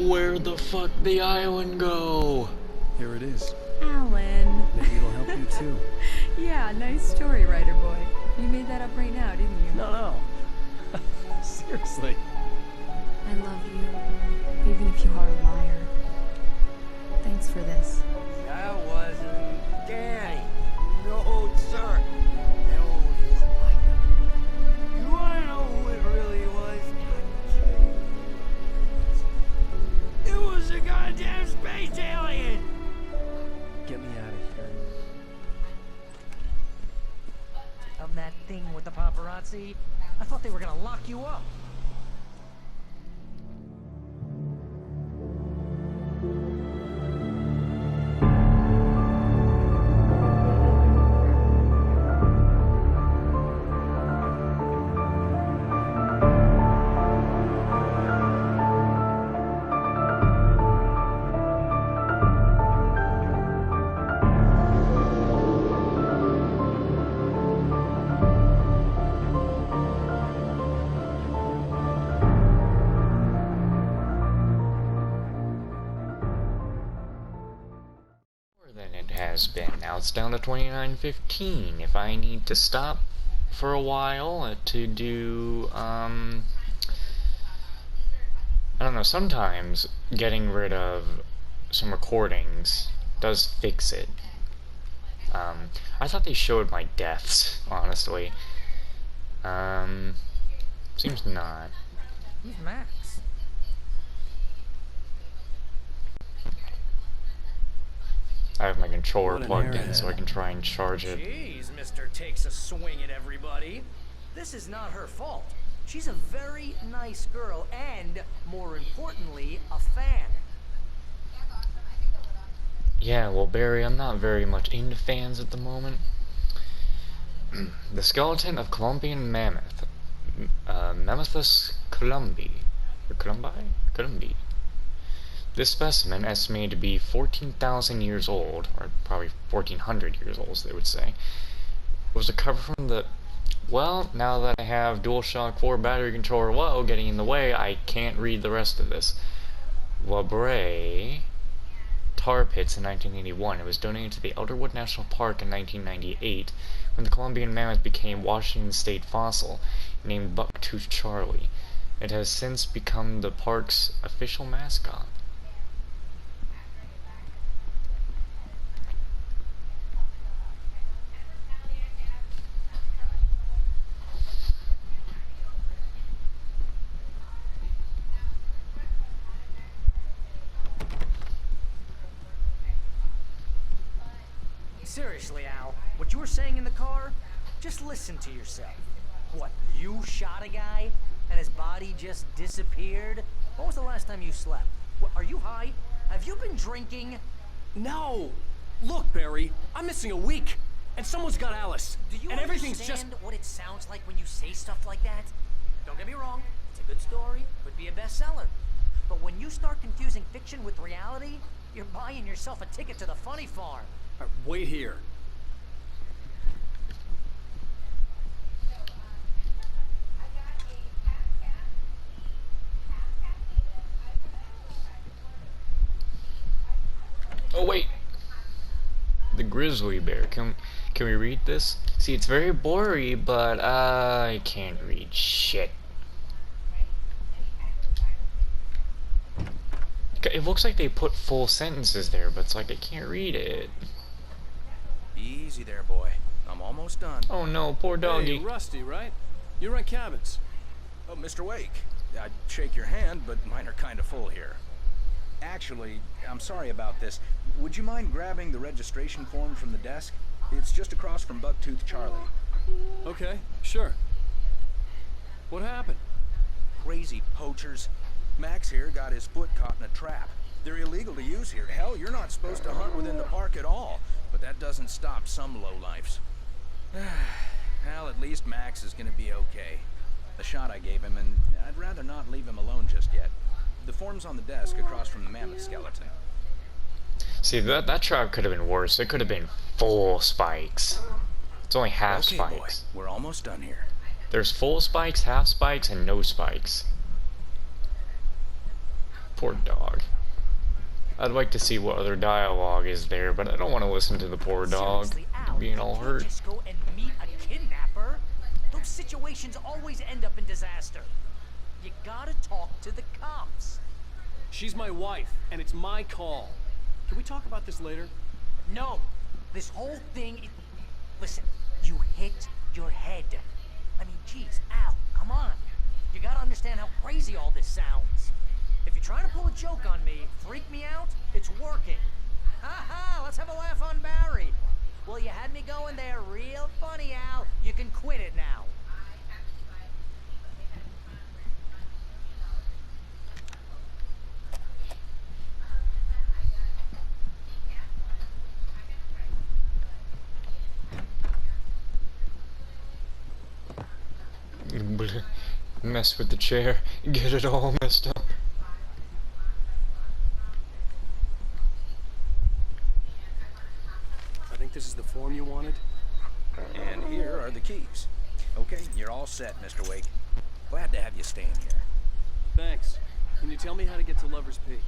Where the fuck the island go? Here it is. Alan. Maybe it'll help you too. Yeah, nice story, writer boy. You made that up right now, didn't you? No. Seriously. I love you, even if you are a liar. Thanks for this. That wasn't Danny. No, sir. No, he's like him. You wanna know who it really was? It was a goddamn space alien! Get me out of here. Of that thing with the paparazzi? I thought they were gonna lock you up. Than it has been. Now it's down to 29:15. If I need to stop for a while to do, I don't know, sometimes getting rid of some recordings does fix it. I thought they showed my deaths, honestly. Seems not. Who's Max? I have my controller What an plugged in airhead. so I can try and charge it. Jeez, Mr. Takes a swing at everybody. This is not her fault. She's a very nice girl and, more importantly, a fan. Yeah, well, Barry, I'm not very much into fans at the moment. The skeleton of Columbian mammoth, Mammothus columbi, or columbi. This specimen, estimated to be 14,000 years old, or probably 1,400 years old, as they would say, was recovered from the... Well, now that I have DualShock 4 battery controller low getting in the way, I can't read the rest of this. Labray tar pits in 1981. It was donated to the Elderwood National Park in 1998 when the Columbian mammoth became Washington State fossil, named Bucktooth Charlie. It has since become the park's official mascot. Seriously, Al, what you were saying in the car? Just listen to yourself. What, you shot a guy and his body just disappeared? When was the last time you slept? What, are you high? Have you been drinking? No! Look, Barry, I'm missing a week, and someone's got Alice. Do you and everything's understand just... what it sounds like when you say stuff like that? Don't get me wrong, it's a good story, could be a bestseller. But when you start confusing fiction with reality, you're buying yourself a ticket to the funny farm. Wait here. Oh wait, the grizzly bear. Can we read this? See, it's very blurry, but I can't read shit. It looks like they put full sentences there, but it's like I can't read it. Easy there, boy. I'm almost done. Oh no, poor doggy. Hey, Rusty, right? You rent cabins. Oh, Mr. Wake. I'd shake your hand, but mine are kind of full here. Actually, I'm sorry about this. Would you mind grabbing the registration form from the desk? It's just across from Bucktooth Charlie. Okay, sure. What happened? Crazy poachers. Max here got his foot caught in a trap. They're illegal to use here. Hell, you're not supposed to hunt within the park at all. But that doesn't stop some lowlifes. Well, at least Max is gonna be okay. The shot I gave him, and I'd rather not leave him alone just yet. The form's on the desk across from the mammoth skeleton. See, that trap could have been worse. It could have been full spikes. It's only half Okay, spikes. boy, we're almost done here. There's full spikes, half spikes, and no spikes. Poor dog. I'd like to see what other dialogue is there, but I don't want to listen to the poor dog Seriously, Al, being you all can't hurt. just go and meet a kidnapper. Those situations always end up in disaster. You gotta talk to the cops. She's my wife, and it's my call. Can we talk about this later? No, this whole thing. Listen, you hit your head. I mean, geez, Al, come on. You gotta understand how crazy all this sounds. If you're trying to pull a joke on me, freak me out, it's working. Ha ha, let's have a laugh on Barry. Well, you had me going there real funny, Al. You can quit it now. Mess with the chair, get it all messed up. I think this is the form you wanted. And here are the keys. Okay, you're all set, Mr. Wake. Glad to have you staying here. Thanks. Can you tell me how to get to Lover's Peak?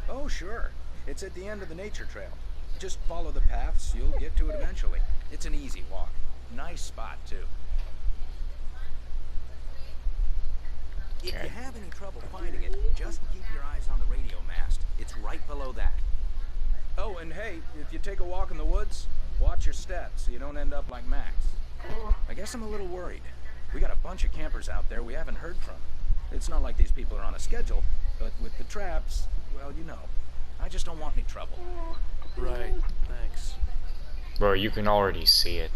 Oh, sure. It's at the end of the nature trail. Just follow the paths, you'll get to it eventually. It's an easy walk. Nice spot, too. If you have any trouble finding it, just keep your eyes on the radio mast. It's right below that. Oh, and hey, if you take a walk in the woods, watch your steps so you don't end up like Max. I guess I'm a little worried. We got a bunch of campers out there we haven't heard from. It's not like these people are on a schedule, but with the traps, well, you know. I just don't want any trouble. Right, thanks. Bro, you can already see it.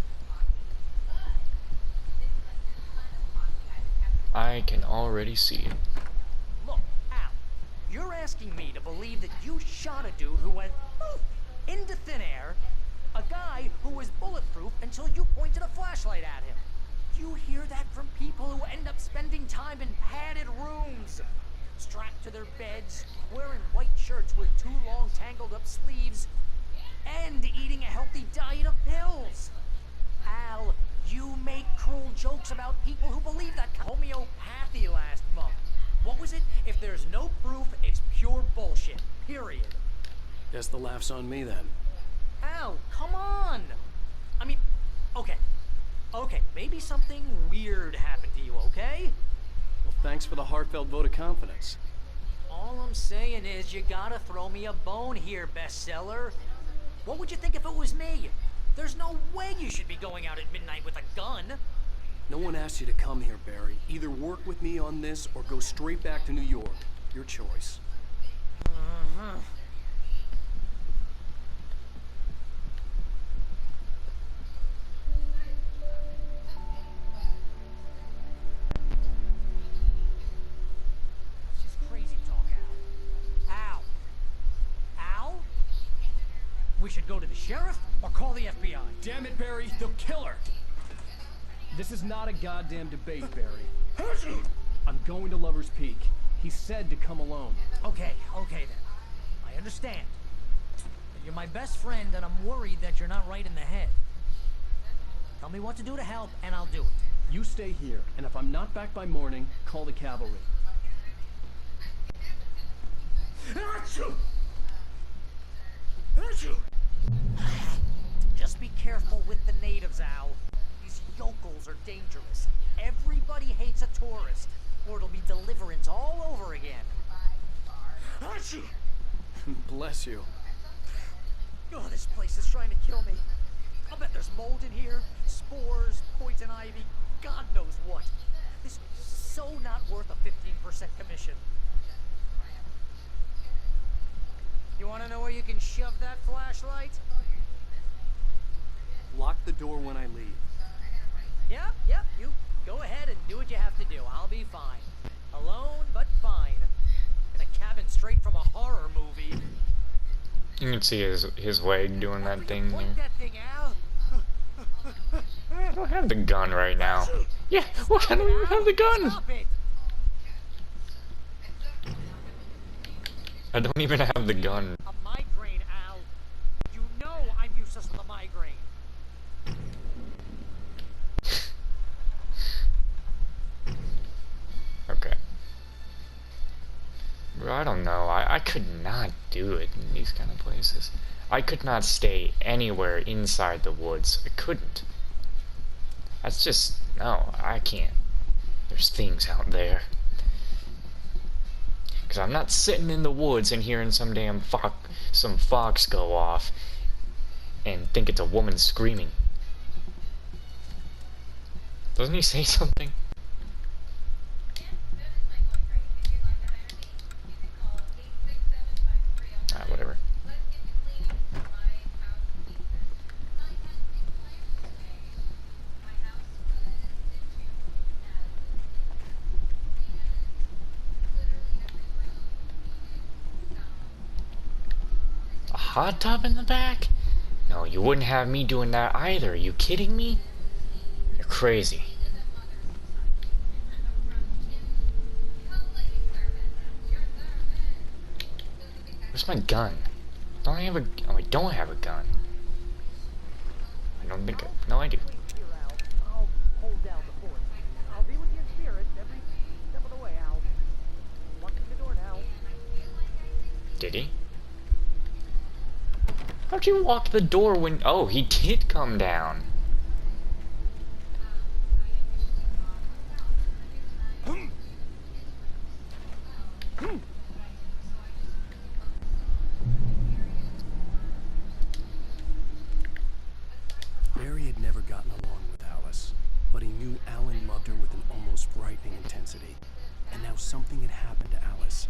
I can already see it. Look, Al, you're asking me to believe that you shot a dude who went poof into thin air, a guy who was bulletproof until you pointed a flashlight at him. You hear that from people who end up spending time in padded rooms, strapped to their beds, wearing white shirts with too long tangled up sleeves, and eating a healthy diet of pills. Al, you make cruel jokes about people who believe that homeopathy last month. What was it? If there's no proof, it's pure bullshit. Period. Guess the laugh's on me then. Al, come on! I mean, okay. Okay, maybe something weird happened to you, okay? Well, thanks for the heartfelt vote of confidence. All I'm saying is you gotta throw me a bone here, bestseller. What would you think if it was me? There's no way you should be going out at midnight with a gun. No one asked you to come here, Barry. Either work with me on this or go straight back to New York. Your choice. Uh-huh. She's crazy talk, Al. Al? We should go to the sheriff or call the FBI. Damn it, Barry, they'll kill her! This is not a goddamn debate, Barry. I'm going to Lover's Peak. He said to come alone. Okay then. I understand. But you're my best friend and I'm worried that you're not right in the head. Tell me what to do to help and I'll do it. You stay here, and if I'm not back by morning, call the cavalry. Just be careful with the natives, Al. These yokels are dangerous. Everybody hates a tourist, or it'll be deliverance all over again. Bless you. Oh, this place is trying to kill me. I'll bet there's mold in here, spores, poison ivy, God knows what. This is so not worth a 15% commission. You want to know where you can shove that flashlight? Lock the door when I leave. Yep, you go ahead and do what you have to do. I'll be fine. Alone, but fine. In a cabin straight from a horror movie. You can see his leg doing that thing there. Point that thing out. I don't have the gun right now. Yeah, why don't you have the gun? Stop it. I don't even have the gun. A migraine, Al. You know I'm useless with a migraine. Okay. I don't know. I could not do it in these kind of places. I could not stay anywhere inside the woods. I couldn't. That's just... No, I can't. There's things out there. Because I'm not sitting in the woods and hearing some fox go off and think it's a woman screaming. Doesn't he say something? Ah, whatever. A hot tub in the back? No, you wouldn't have me doing that either. Are you kidding me? You're crazy. Where's my gun? Don't I have a... Oh, I don't have a gun. I don't think I... No, I do. I'll hold down the fort. I'll be with you in spirit every step of the way, Al. Walk through the door now. Did he? How'd you walk the door when... Oh, he did come down. Barry had never gotten along with Alice, but he knew Alan loved her with an almost frightening intensity. And now something had happened to Alice.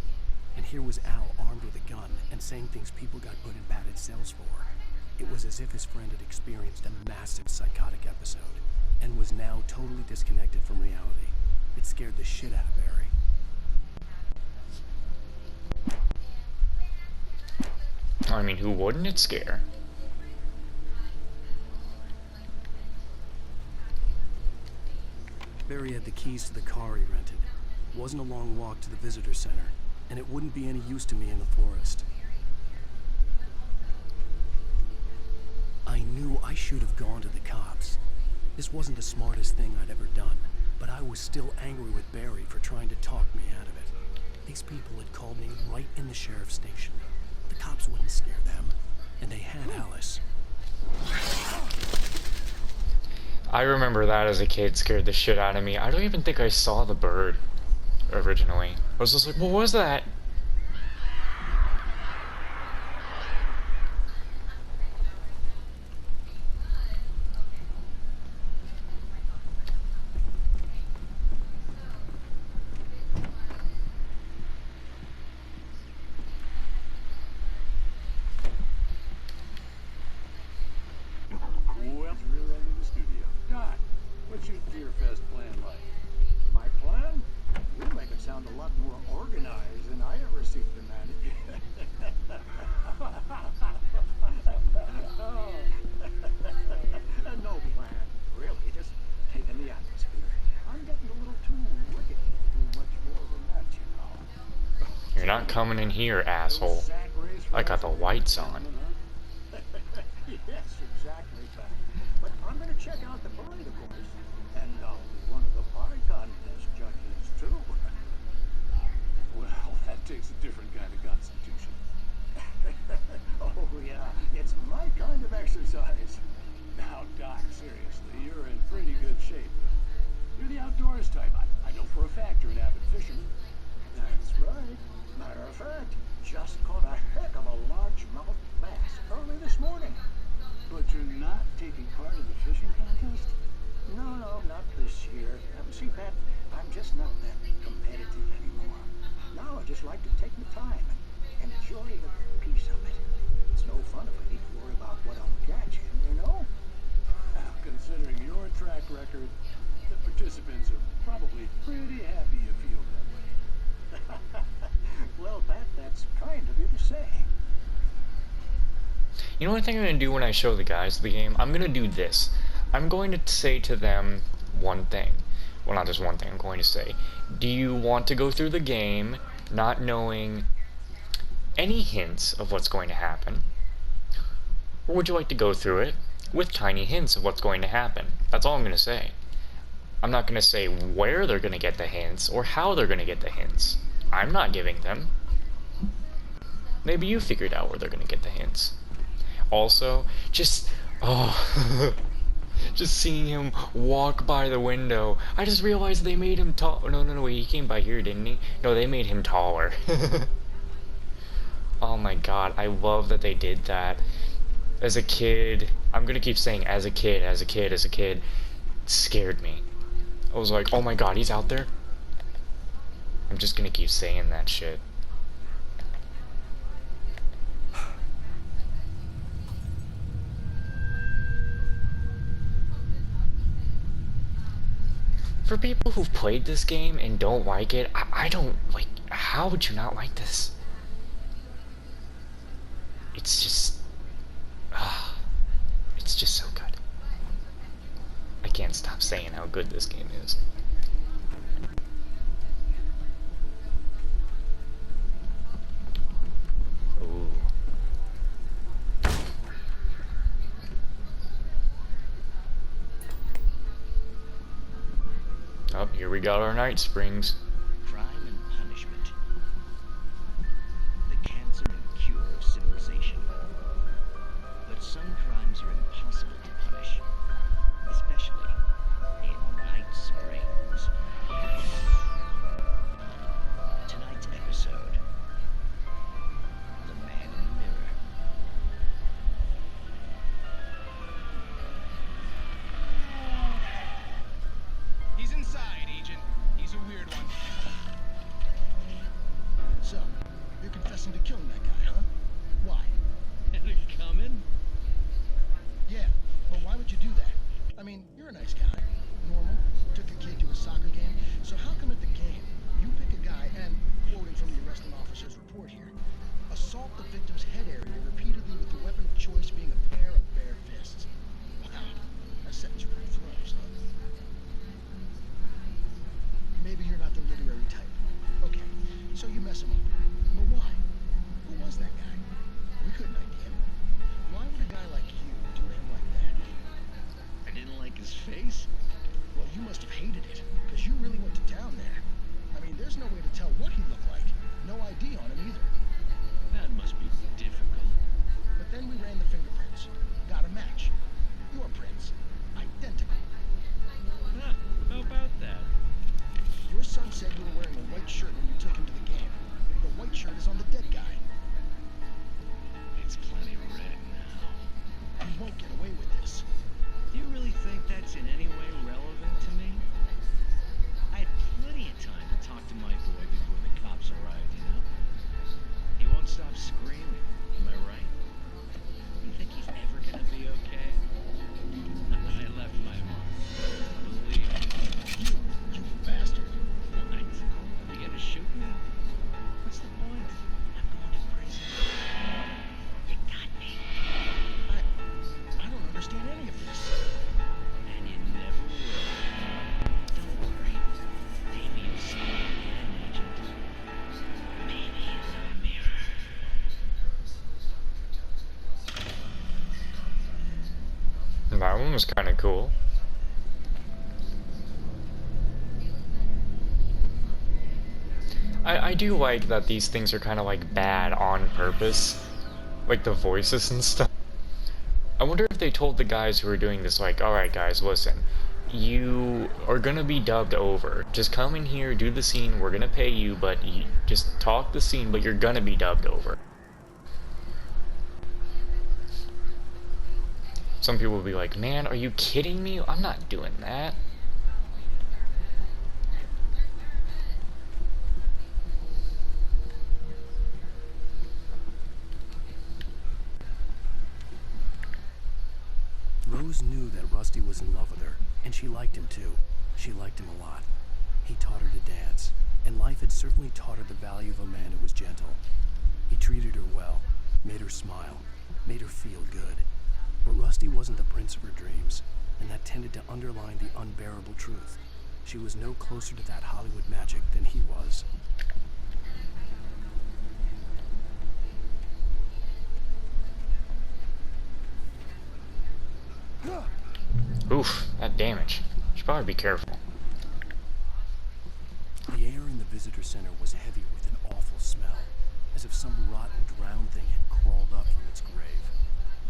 And here was Al armed with a gun and saying things people got put in padded cells for. It was as if his friend had experienced a massive psychotic episode and was now totally disconnected from reality. It scared the shit out of Barry. I mean, who wouldn't it scare? Barry had the keys to the car he rented. It wasn't a long walk to the visitor center, and it wouldn't be any use to me in the forest. I knew I should have gone to the cops. This wasn't the smartest thing I'd ever done, but I was still angry with Barry for trying to talk me out of it. These people had called me right in the sheriff's station. The cops wouldn't scare them, and they had Alice. I remember that as a kid scared the shit out of me. I don't even think I saw the bird originally. I was just like, what was that? Well, rear end of the studio. Doc, what's your Deer Fest plan like? My plan? You'll make it sound a lot more organized than I ever seek to manage. Oh. No plan, really. Just taking the atmosphere. I'm getting a little too wicked to do much more than that, you know. You're not coming in here, asshole. I got the lights on. Yes, exactly, Pat. But I'm going to check out the parade, of course. And I'll be one of the pie contest judges, too. Well, that takes a different kind of constitution. Oh, yeah. It's my kind of exercise. Now, Doc, seriously, you're in pretty good shape. You're the outdoors type. I know for a fact you're an avid fisherman. That's right. Matter of fact, just caught a heck of a largemouth bass early this morning. But you're not taking part in the fishing contest? No, not this year. See, Pat, I'm just not that competitive anymore. Now I just like to take my time and enjoy the peace of it. It's no fun if I need to worry about what I'm catching, you know? Considering your track record, the participants are probably pretty happy you feel that way. Well, Pat, that's kind of you to say. You know what I think I'm going to do when I show the guys the game? I'm going to do this. I'm going to say to them one thing. Well, not just one thing. I'm going to say, do you want to go through the game not knowing any hints of what's going to happen? Or would you like to go through it with tiny hints of what's going to happen? That's all I'm going to say. I'm not going to say where they're going to get the hints or how they're going to get the hints. I'm not giving them. Maybe you figured out where they're gonna get the hints. Also, just oh, just seeing him walk by the window. I just realized they made him tall. No, he came by here, didn't he? No, they made him taller. Oh my god, I love that they did that. As a kid, I'm gonna keep saying as a kid, it scared me. I was like, oh my god, he's out there? I'm just gonna keep saying that shit. For people who've played this game and don't like it, I don't, like, how would you not like this? It's just, it's just so good. I can't stop saying how good this game is. Ooh. Oh, here we got our Night Springs. Crime and punishment. The cancer and cure of civilization. But some crimes are impossible to punish, especially in Night Springs. Tonight's episode, The Man in the Mirror. He's inside, Agent. He's a weird one. So, you're confessing to killing that guy, huh? Why? Had it coming? Yeah, but why would you do that? I mean, you're a nice guy. Normal. Took a kid to a soccer game. So how come at the game, you pick a guy and, quoting from the arresting officer's report here, assault the victim's head area repeatedly with the weapon of choice being a pair of bare fists? Wow, that sets you pretty throws, huh? Maybe you're not the literary type. Okay, so you mess him up. But why? Who was that guy? We couldn't ID him. Why would a guy like you do him like that? I didn't like his face. Well, you must have hated it, because you really went to town there. I mean, there's no way to tell what he looked like. No ID on him either. That must be difficult. But then we ran the fingerprints. Got a match. Your prints. Identical. Huh, how about that? Your son said you were wearing a white shirt when you took him to the game. The white shirt is on the dead guy. It's plenty red now. You won't get away with this. Do you really think that's in any way relevant to me? I had plenty of time to talk to my boy before the cops arrived, you know? He won't stop screaming, am I right? You think he's ever gonna be okay? I left my mark. Believe me. You bastard. What? You gonna shoot me? What's the point? I'm going to prison. You got me. I don't understand any of this. And you never will. Don't worry. Maybe you'll see me again, Agent. Maybe in the mirror. That one was kind of cool. I do like that these things are kind of like bad on purpose. Like the voices and stuff. I wonder if they told the guys who were doing this, like, alright guys, listen, you are gonna be dubbed over. Just come in here, do the scene, we're gonna pay you, but you just talk the scene, but you're gonna be dubbed over. Some people will be like, man, are you kidding me? I'm not doing that. Rose knew that Rusty was in love with her, and she liked him too. She liked him a lot. He taught her to dance, and life had certainly taught her the value of a man who was gentle. He treated her well, made her smile, made her feel good. But Rusty wasn't the prince of her dreams, and that tended to underline the unbearable truth. She was no closer to that Hollywood magic than he was. Oof, that damage. Should probably be careful. The air in the visitor center was heavy with an awful smell, as as if some rotten drowned thing had crawled up from its grave.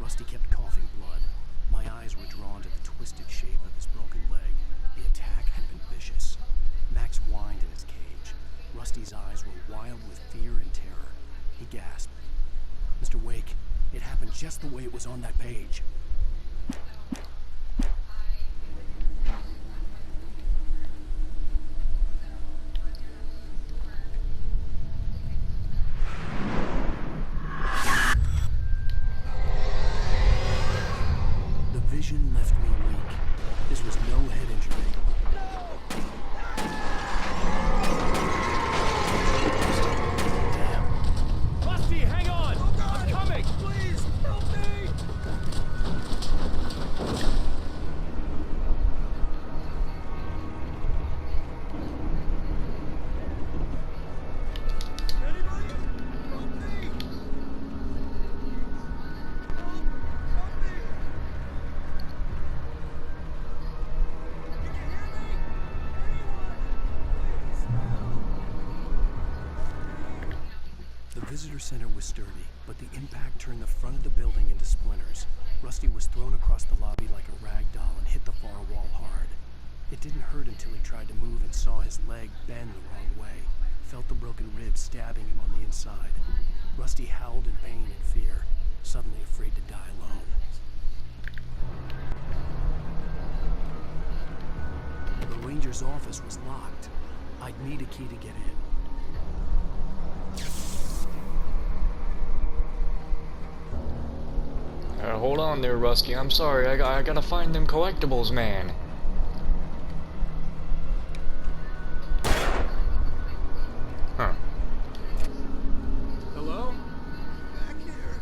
Rusty kept coughing blood. My eyes were drawn to the twisted shape of his broken leg. The attack had been vicious. Max whined in his cage. Rusty's eyes were wild with fear and terror. He gasped. Mr. Wake, it happened just the way it was on that page. The vision left me weak. This was no head injury. Rusty, hang on! I'm coming! Please, help me! Anybody? Help me! Help me! Can you hear me? Anyone? Please, The visitor center was sturdy, but the impact turned the front of the building into splinters. Rusty was thrown across the lobby like a rag doll and hit the far wall hard. It didn't hurt until he tried to move and saw his leg bend the wrong way. Felt the broken ribs stabbing him on the inside. Rusty howled in pain and fear, suddenly afraid to die alone. The ranger's office was locked. I'd need a key to get in. Hold on there, Rusty. I'm sorry. I gotta find them collectibles, man. Huh. Hello? Back here.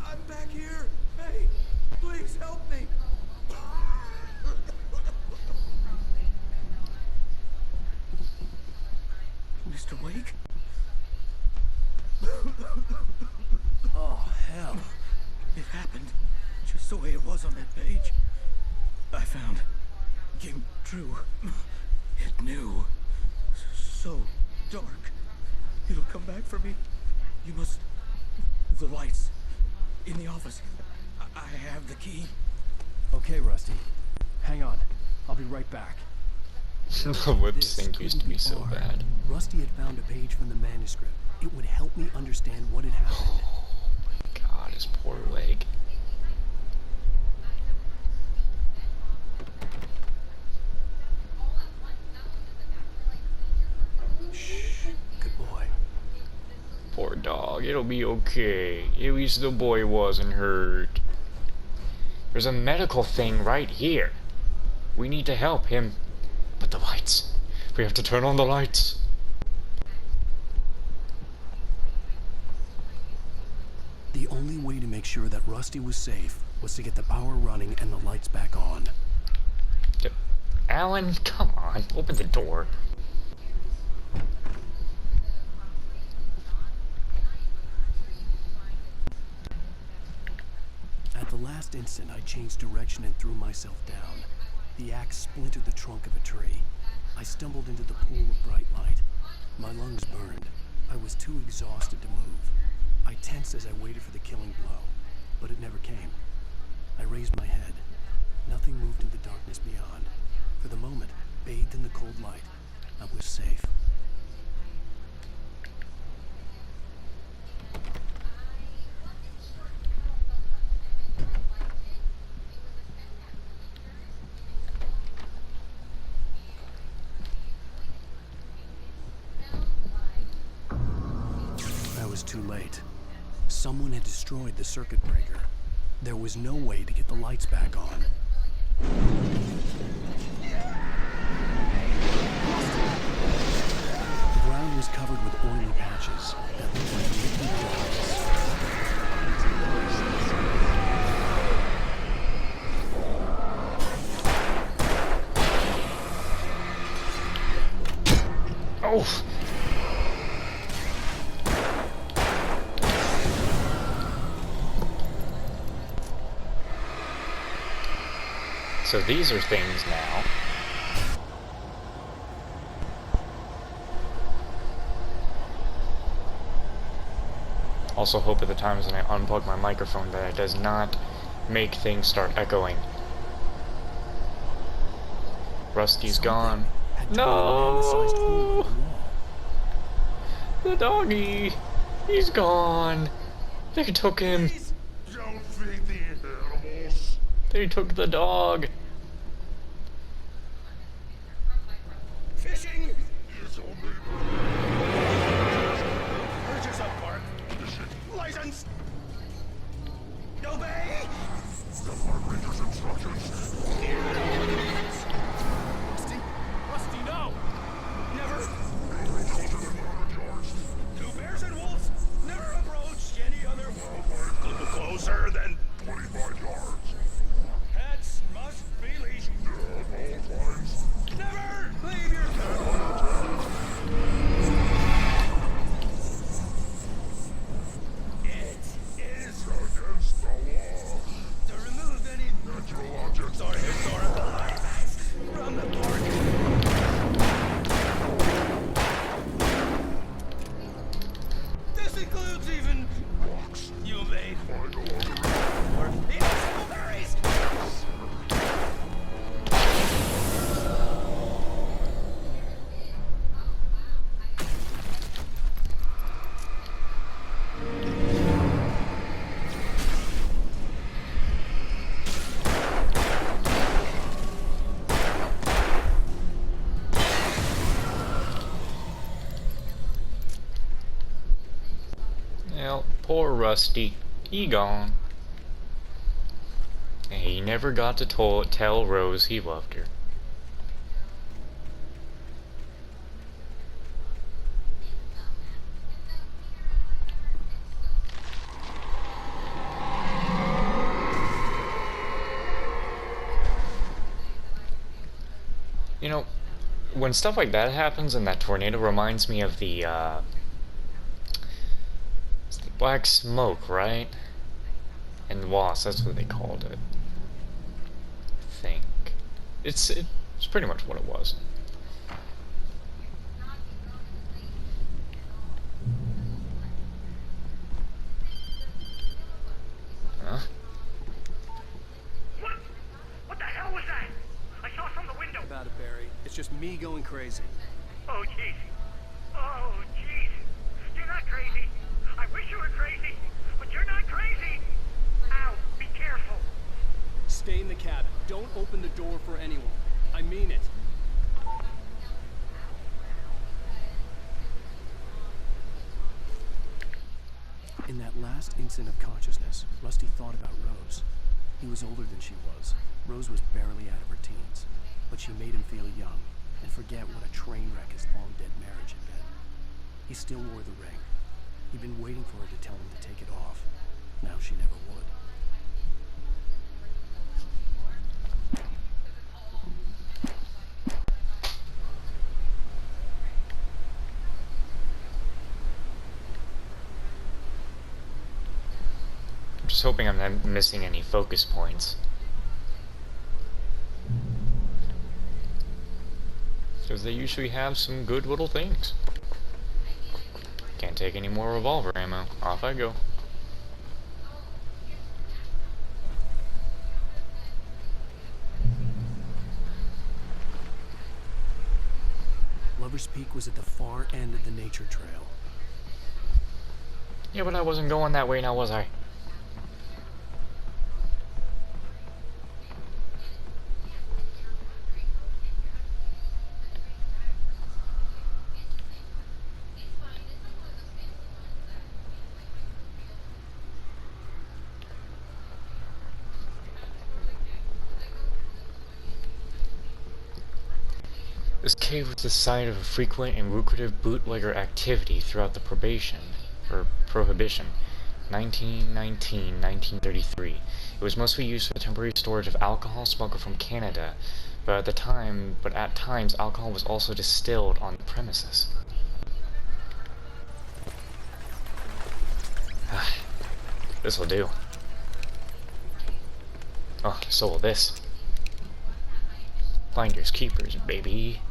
I'm back here. Hey, please help me. Mr. Wake? Oh, hell. It happened just the way it was on that page. I found. Came true. It knew. So dark. It'll come back for me. You must. The lights. In the office. I have the key. Okay, Rusty. Hang on. I'll be right back. The whip This sync used to couldn't be so far. bad. Rusty had found a page from the manuscript. It would help me understand what had happened. God, his poor leg. Shh. Good boy. Poor dog. It'll be okay. At least the boy wasn't hurt. There's a medical thing right here. We need to help him. But the lights. We have to turn on the lights. The only way to make sure that Rusty was safe was to get the power running and the lights back on. Alan, come on. Open the door. At the last instant, I changed direction and threw myself down. The axe splintered the trunk of a tree. I stumbled into the pool of bright light. My lungs burned. I was too exhausted to move. I tensed as I waited for the killing blow, but it never came. I raised my head. Nothing moved in the darkness beyond. For the moment, bathed in the cold light, I was safe. I was too late. Someone had destroyed the circuit breaker. There was no way to get the lights back on. The ground was covered with oily patches that looked like liquid dye. Oh! So these are things now. Also hope at the times when I unplug my microphone that it does not make things start echoing. Rusty's gone. No! The doggy! He's gone! They took him! Don't feed the animals. They took the dog! Fishing! It's only Urges up, Park. License! Obey! Ranger's instructions. Rusty, no! Never! Yards. Two bears and wolves! Never approach any other wildlife closer than 25 yards. pets must be leashed. At all times. Never leave your pet. It is Against the law. to remove any Natural objects. or historical artifacts from the park. This includes even Rocks. you made I no longer or even simple berries. Well, poor Rusty. He gone. And he never got to tell Rose he loved her. You know, when stuff like that happens and that tornado reminds me of the it's the black smoke, right? And Wasp, that's what they called it. I think. It's pretty much what it was. Huh? What the hell was that? I saw from the window. About it, Barry. It's just me going crazy. Oh, jeez. Oh, jeez. You're not crazy. I wish you were crazy, but you're not crazy. Ow, be careful. Stay in the cabin. Don't open the door for anyone. I mean it. In that last instant of consciousness, Rusty thought about Rose. He was older than she was. Rose was barely out of her teens, but she made him feel young and forget what a train wreck his long-dead marriage had been. He still wore the ring. He'd been waiting for her to tell him to take it off. Now she never would. I'm just hoping I'm not missing any focus points. Because they usually have some good little things. Can't take any more revolver ammo. Off I go. Lover's Peak was at the far end of the nature trail. Yeah, but I wasn't going that way now, was I? This cave was the site of a frequent and lucrative bootlegger activity throughout the Prohibition, 1919-1933. It was mostly used for the temporary storage of alcohol smuggled from Canada, but at times alcohol was also distilled on the premises. This'll do. Oh, so will this. Finders keepers, baby.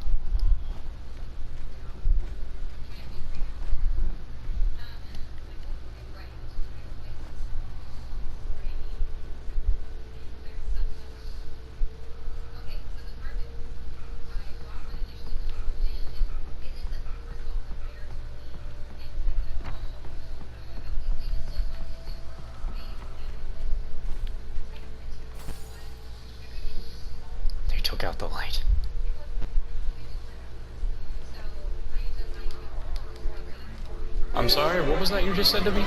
took out the light. I'm sorry, what was that you just said to me?